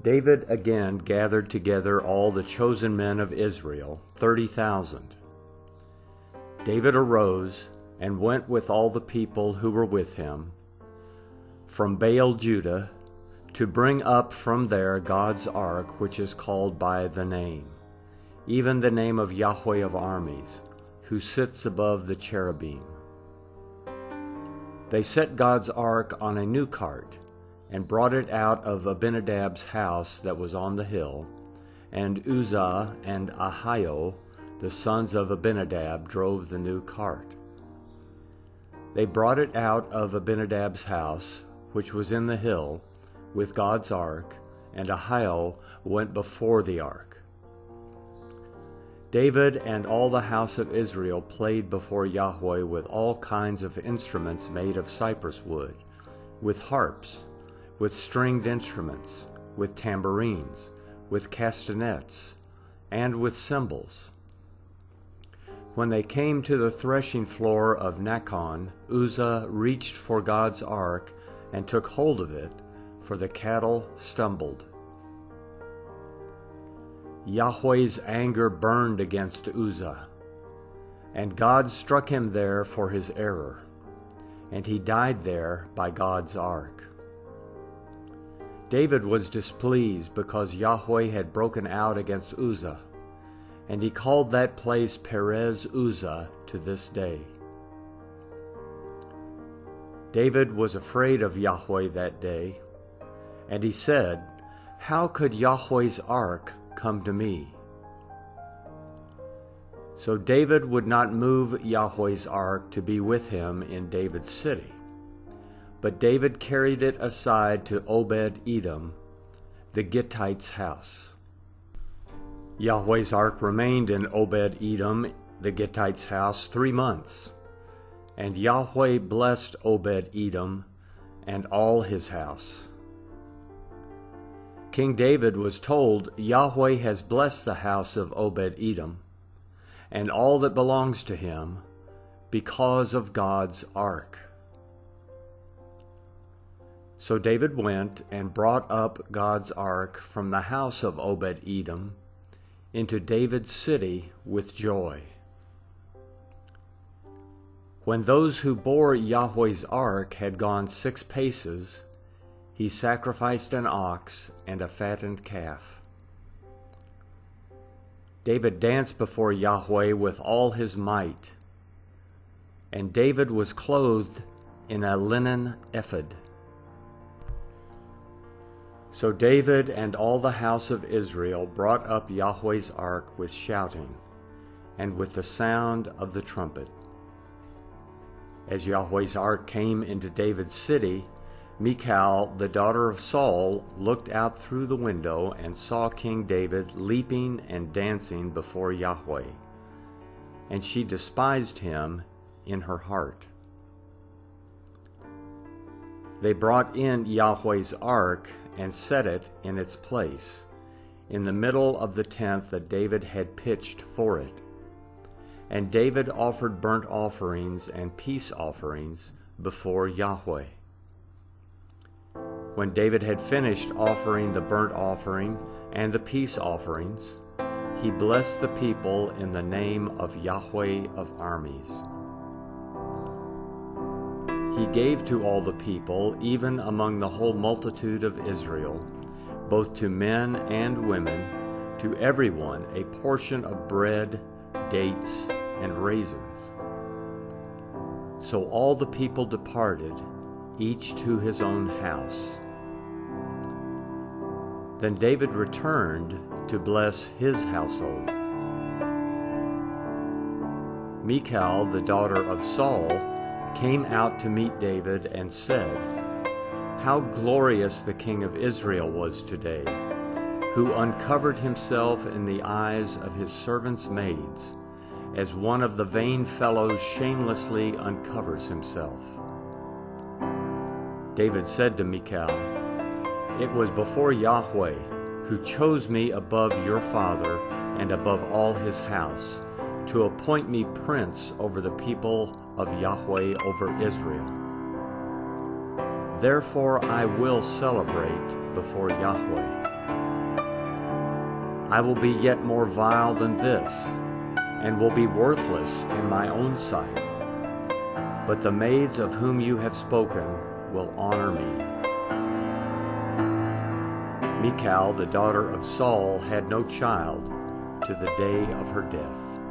David again gathered together all the chosen men of Israel, 30,000. David arose and went with all the people who were with him from Baal Judah to bring up from there God's ark, which is called by the name, even the name of Yahweh of armies, who sits above the cherubim. They set God's ark on a new cart and brought it out of Abinadab's house that was on the hill, and Uzzah and Ahio, the sons of Abinadab, drove the new cart. They brought it out of Abinadab's house, which was in the hill, with God's ark, and Ahio went before the ark. David and all the house of Israel played before Yahweh with all kinds of instruments made of cypress wood, with harps, with stringed instruments, with tambourines, with castanets, and with cymbals. When they came to the threshing floor of Nachon, Uzzah reached for God's ark and took hold of it, for the cattle stumbled. Yahweh's anger burned against Uzzah, and God struck him there for his error, and he died there by God's ark. David was displeased because Yahweh had broken out against Uzzah, and he called that place Perez Uzzah to this day. David was afraid of Yahweh that day, and he said, "How could Yahweh's ark come to me?" So David would not move Yahweh's ark to be with him in David's city, but David carried it aside to Obed-Edom, the Gittite's house. Yahweh's ark remained in Obed-Edom, the Gittite's house, 3 months, and Yahweh blessed Obed-Edom and all his house. King David was told, "Yahweh has blessed the house of Obed-Edom and all that belongs to him because of God's ark." So David went and brought up God's ark from the house of Obed-Edom into David's city with joy. When those who bore Yahweh's ark had gone 6 paces, he sacrificed an ox and a fattened calf. David danced before Yahweh with all his might, and David was clothed in a linen ephod. So David and all the house of Israel brought up Yahweh's ark with shouting and with the sound of the trumpet. As Yahweh's ark came into David's city, Michal, the daughter of Saul, looked out through the window and saw King David leaping and dancing before Yahweh, and she despised him in her heart. They brought in Yahweh's ark and set it in its place, in the middle of the tent that David had pitched for it. And David offered burnt offerings and peace offerings before Yahweh. When David had finished offering the burnt offering and the peace offerings, he blessed the people in the name of Yahweh of armies. He gave to all the people, even among the whole multitude of Israel, both to men and women, to everyone a portion of bread, dates, and raisins. So all the people departed, each to his own house. Then David returned to bless his household. Michal, the daughter of Saul, came out to meet David and said, "How glorious the king of Israel was today, who uncovered himself in the eyes of his servants' maids, as one of the vain fellows shamelessly uncovers himself." David said to Michal, "It was before Yahweh, who chose me above your father and above all his house, to appoint me prince over the people of Yahweh over Israel. Therefore I will celebrate before Yahweh." I will be yet more vile than this, and will be worthless in my own sight. But the maids of whom you have spoken will honor me. Michal, the daughter of Saul, had no child to the day of her death.